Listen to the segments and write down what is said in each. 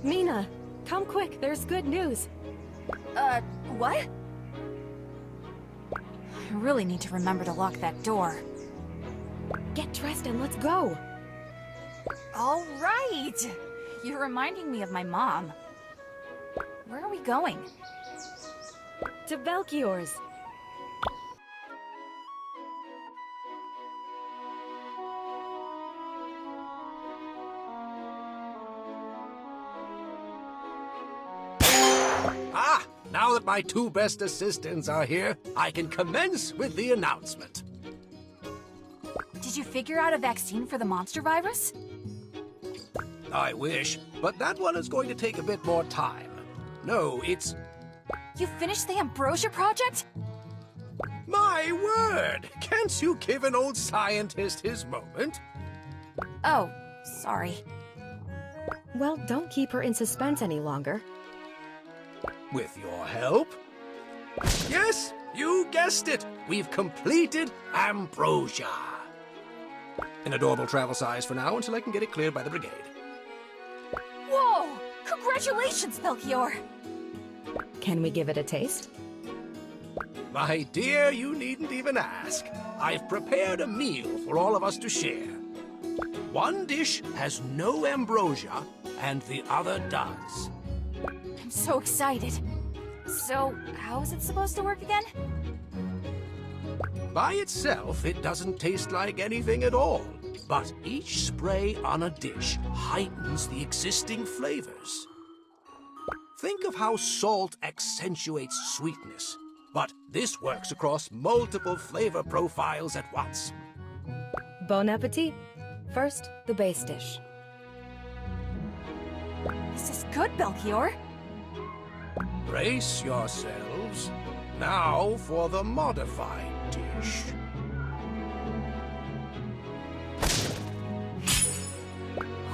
Mina, come quick, there's good news. What? I really need to remember to lock that door. Get dressed and let's go. All right! You're reminding me of my mom. Where are we going? To Belchior's. Ah! Now that my two best assistants are here, I can commence with the announcement. Did you figure out a vaccine for the monster virus? I wish, but that one is going to take a bit more time. No, it's... You finished the Ambrosia project? My word! Can't you give an old scientist his moment? Oh, sorry. Well, don't keep her in suspense any longer. With your help? Yes, you guessed it! We've completed Ambrosia. An adorable travel size for now until I can get it cleared by the Brigade. Whoa! Congratulations, Belchior! Can we give it a taste? My dear, you needn't even ask. I've prepared a meal for all of us to share. One dish has no ambrosia, and the other does. I'm so excited. So, how is it supposed to work again? By itself, it doesn't taste like anything at all. But each spray on a dish heightens the existing flavors. Think of how salt accentuates sweetness. But this works across multiple flavor profiles at once. Bon appetit. First, the base dish. This is good, Belchior. Brace yourselves. Now for the modified dish.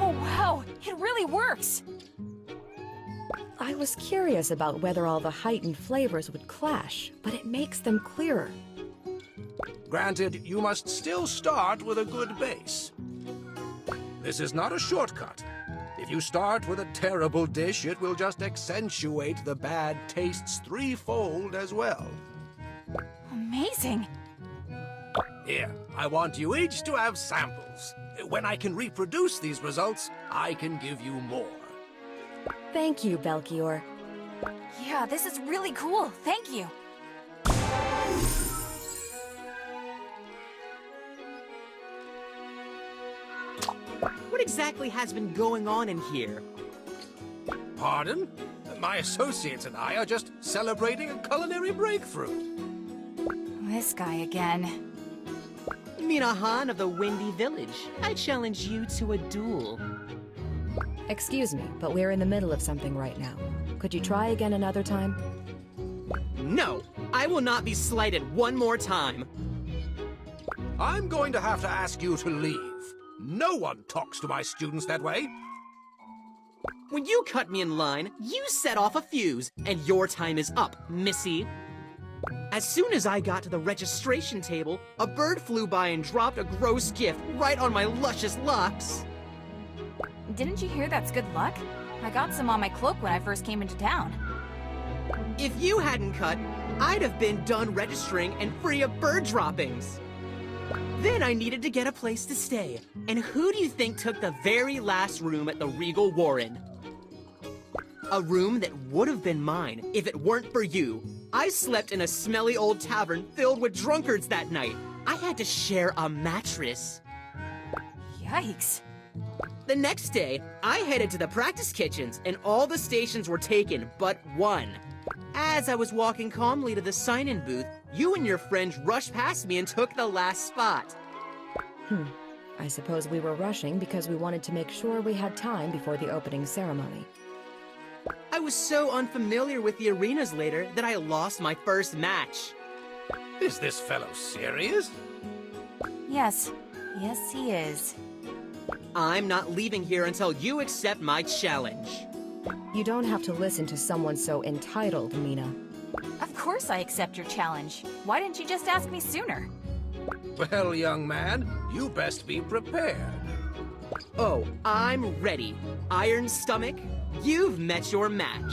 Oh, wow! It really works! I was curious about whether all the heightened flavors would clash, but it makes them clearer. Granted, you must still start with a good base. This is not a shortcut. If you start with a terrible dish, it will just accentuate the bad tastes threefold as well. Amazing! Here, I want you each to have samples. When I can reproduce these results, I can give you more. Thank you, Belchior. Yeah, this is really cool. Thank you. What exactly has been going on in here? Pardon? My associates and I are just celebrating a culinary breakthrough. This guy again. Minahan of the Windy Village. I challenge you to a duel. Excuse me, but we're in the middle of something right now. Could you try again another time? No, I will not be slighted one more time. I'm going to have to ask you to leave. No one talks to my students that way. When you cut me in line, you set off a fuse, and your time is up, Missy. As soon as I got to the registration table, a bird flew by and dropped a gross gift right on my luscious locks. Didn't you hear that's good luck? I got some on my cloak when I first came into town. If you hadn't cut, I'd have been done registering and free of bird droppings. Then I needed to get a place to stay. And who do you think took the very last room at the Regal Warren? A room that would have been mine if it weren't for you. I slept in a smelly old tavern filled with drunkards that night. I had to share a mattress. Yikes. The next day, I headed to the practice kitchens, and all the stations were taken but one. As I was walking calmly to the sign-in booth, you and your friends rushed past me and took the last spot. I suppose we were rushing because we wanted to make sure we had time before the opening ceremony. I was so unfamiliar with the arenas later that I lost my first match. Is this fellow serious? Yes. Yes, he is. I'm not leaving here until you accept my challenge. You don't have to listen to someone so entitled, Mina. Of course I accept your challenge. Why didn't you just ask me sooner? Well, young man, you best be prepared. Oh, I'm ready. Iron Stomach, you've met your match.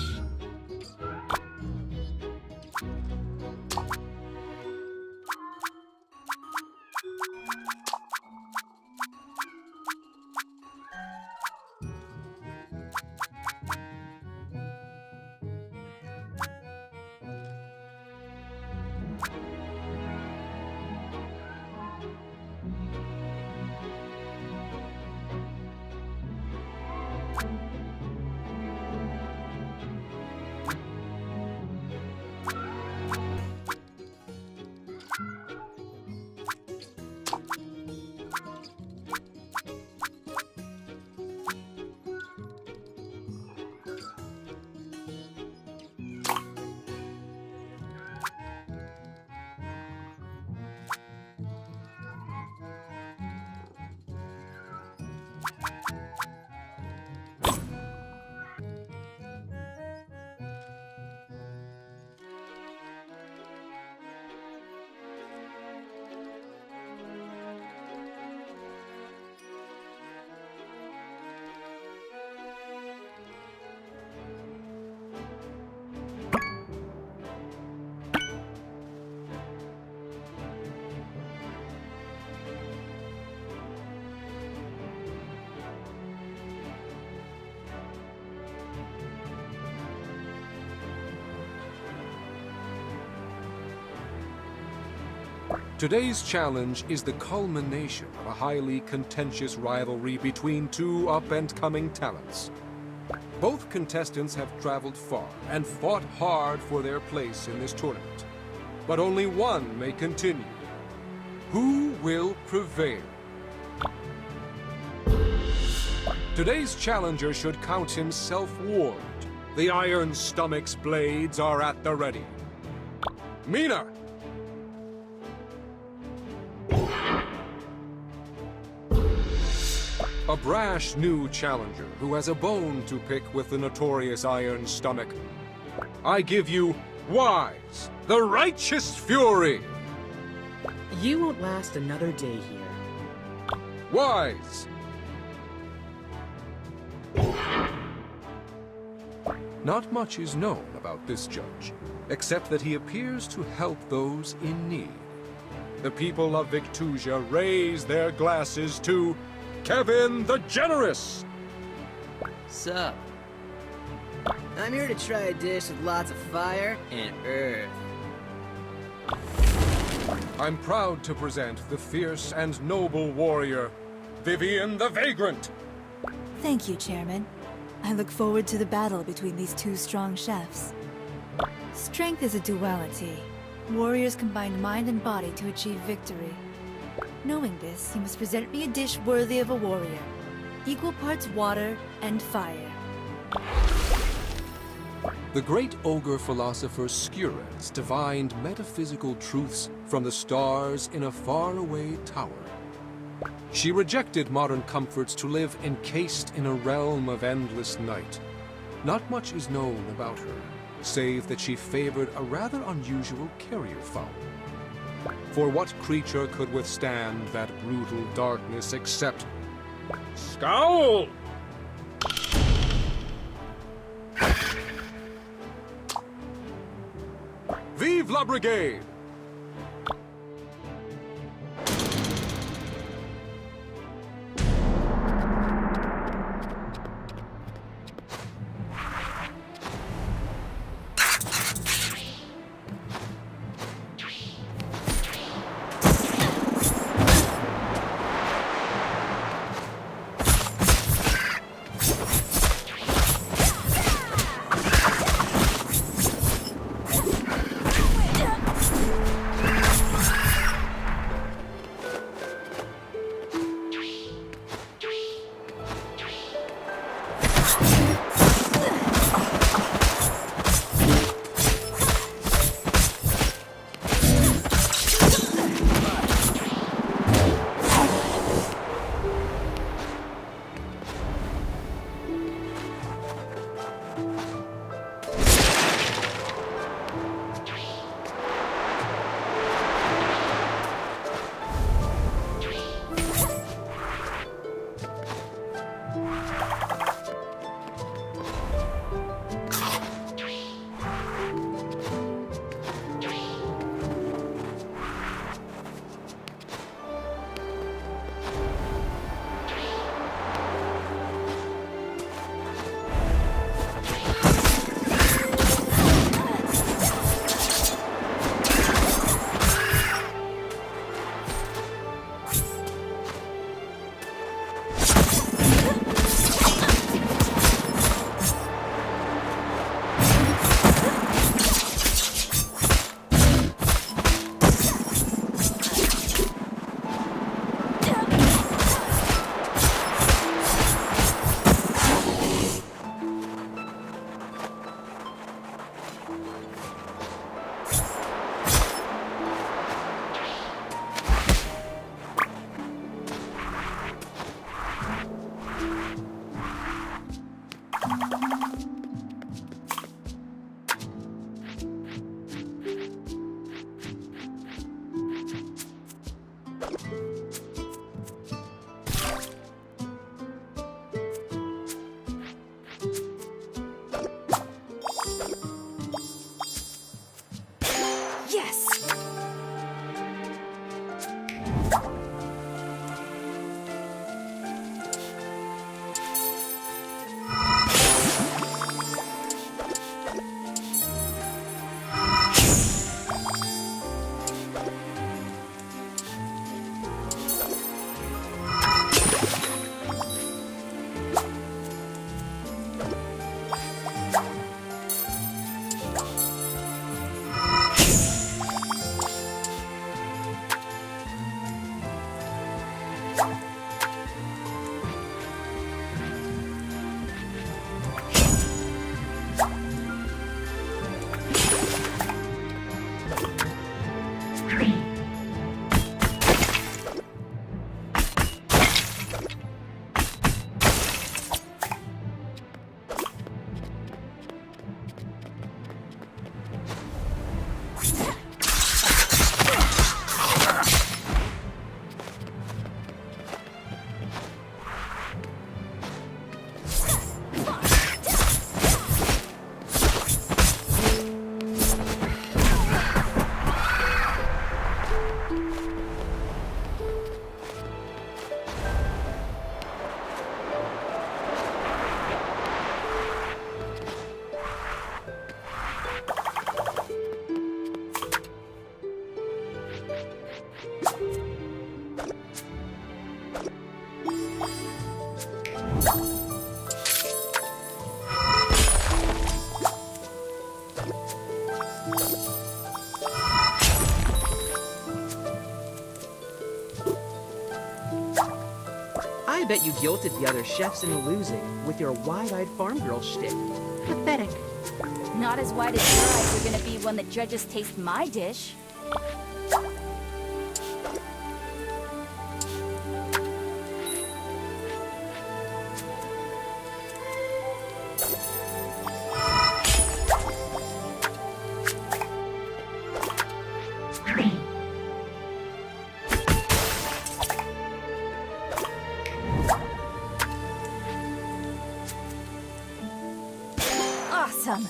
Today's challenge is the culmination of a highly contentious rivalry between two up-and-coming talents. Both contestants have traveled far and fought hard for their place in this tournament. But only one may continue. Who will prevail? Today's challenger should count himself warned. The Iron Stomach's blades are at the ready. Mina! A brash new challenger who has a bone to pick with the notorious Iron Stomach. I give you Wise, the Righteous Fury! You won't last another day here. Wise! Not much is known about this judge, except that he appears to help those in need. The people of Victusia raise their glasses to Kevin the Generous! Sup? I'm here to try a dish with lots of fire and earth. I'm proud to present the fierce and noble warrior, Vivian the Vagrant! Thank you, Chairman. I look forward to the battle between these two strong chefs. Strength is a duality. Warriors combine mind and body to achieve victory. Knowing this, you must present me a dish worthy of a warrior. Equal parts water and fire. The great ogre philosopher Skures divined metaphysical truths from the stars in a faraway tower. She rejected modern comforts to live encased in a realm of endless night. Not much is known about her, save that she favored a rather unusual carrier fowl. For what creature could withstand that brutal darkness except Scowl! Vive la Brigade! bet you guilted the other chefs into losing with your wide-eyed farm girl shtick. Pathetic. Not as wide as your eyes are gonna be when the judges taste my dish. Awesome!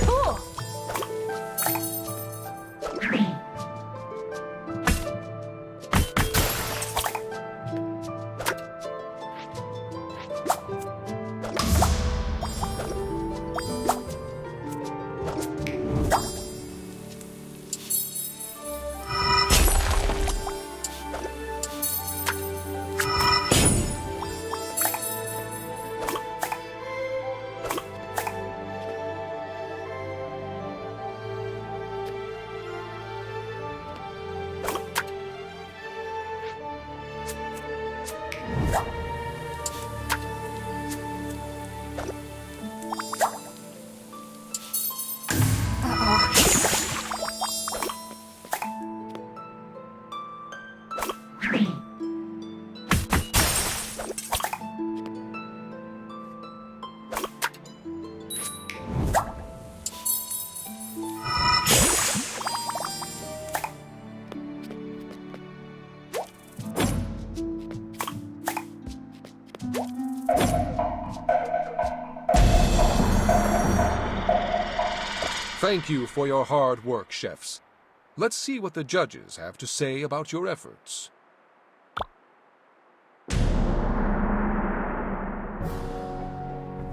Cool! Thank you for your hard work, chefs. Let's see what the judges have to say about your efforts.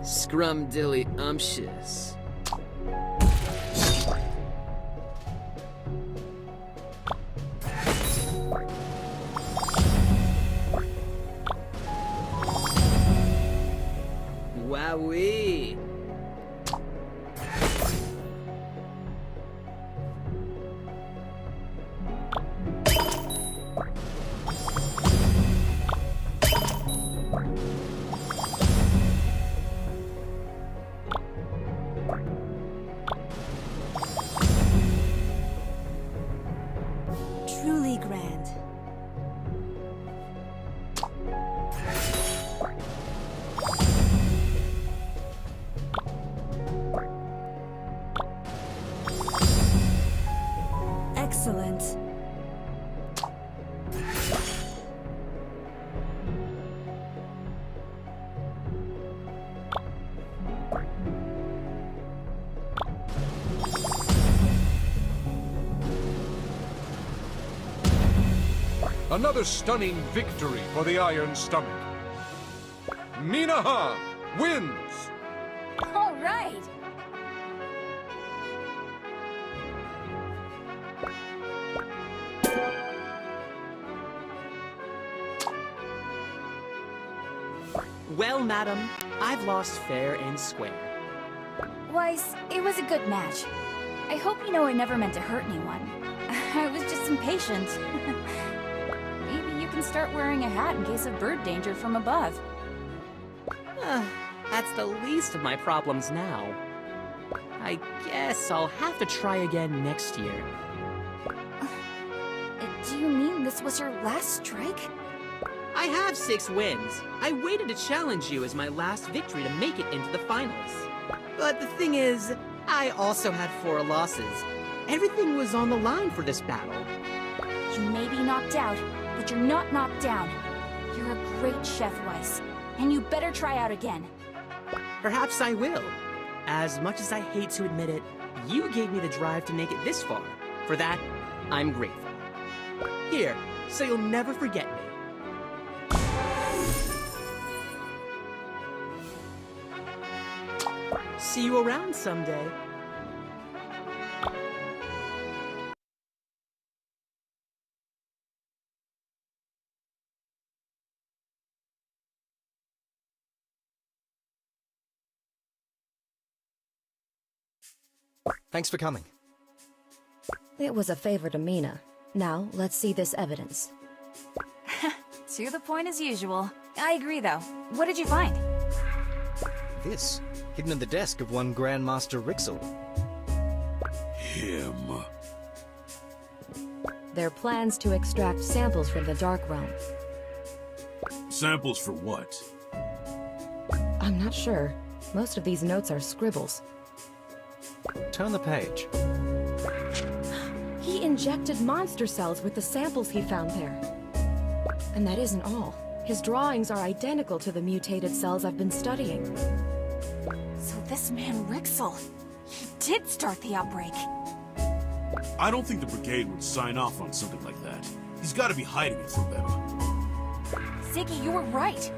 Scrumdiddly-umptious. Wowee! Excellent. Another stunning victory for the Iron Stomach. Minaha wins! All right! Well, madam, I've lost fair and square. Weiss, it was a good match. I hope you know I never meant to hurt anyone. I was just impatient. Maybe you can start wearing a hat in case of bird danger from above. That's the least of my problems now. I guess I'll have to try again next year. Do you mean this was your last strike? I have 6 wins. I waited to challenge you as my last victory to make it into the finals. But the thing is, I also had 4 losses. Everything was on the line for this battle. You may be knocked out, but you're not knocked down. You're a great chef, Weiss, and you better try out again. Perhaps I will. As much as I hate to admit it, you gave me the drive to make it this far. For that, I'm grateful. Here, so you'll never forget me. See you around someday. Thanks for coming. It was a favor to Mina. Now, let's see this evidence. To the point as usual. I agree, though. What did you find? This, hidden in the desk of one Grandmaster Rixel. Him. They're plans to extract samples from the Dark Realm. Samples for what? I'm not sure. Most of these notes are scribbles. Turn the page. He injected monster cells with the samples he found there. And that isn't all. His drawings are identical to the mutated cells I've been studying. So this man Rixel, he did start the outbreak. I don't think the Brigade would sign off on something like that. He's got to be hiding it from them. Ziggy, you were right.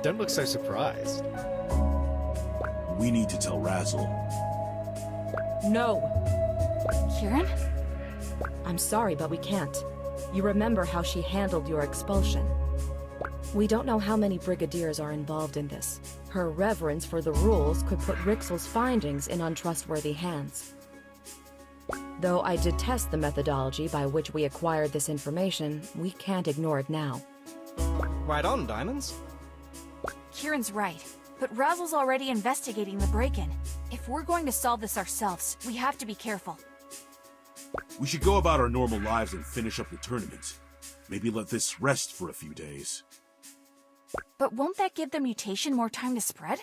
Don't look so surprised. We need to tell Razzle. No! Kieran? I'm sorry, but we can't. You remember how she handled your expulsion. We don't know how many brigadiers are involved in this. Her reverence for the rules could put Rixel's findings in untrustworthy hands. Though I detest the methodology by which we acquired this information, we can't ignore it now. Right on, Diamonds. Kieran's right. But Razzle's already investigating the break-in. If we're going to solve this ourselves, we have to be careful. We should go about our normal lives and finish up the tournament. Maybe let this rest for a few days. But won't that give the mutation more time to spread?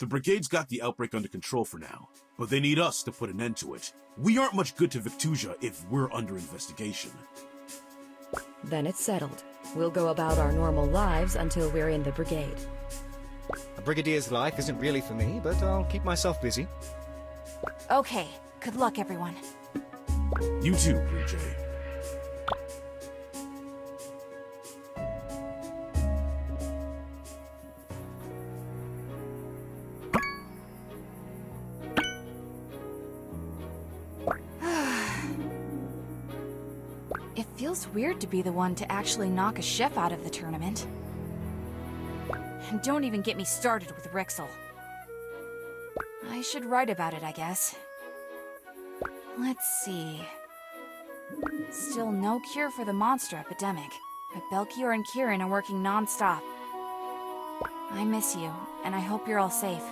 The Brigade's got the outbreak under control for now, but they need us to put an end to it. We aren't much good to Victusia if we're under investigation. Then it's settled. We'll go about our normal lives until we're in the Brigade. A brigadier's life isn't really for me, but I'll keep myself busy. Okay, good luck, everyone. You too, Blue Jay. It feels weird to be the one to actually knock a chef out of the tournament. And don't even get me started with Rixel. I should write about it, I guess. Let's see. Still no cure for the monster epidemic, but Belkior and Kieran are working non-stop. I miss you, and I hope you're all safe.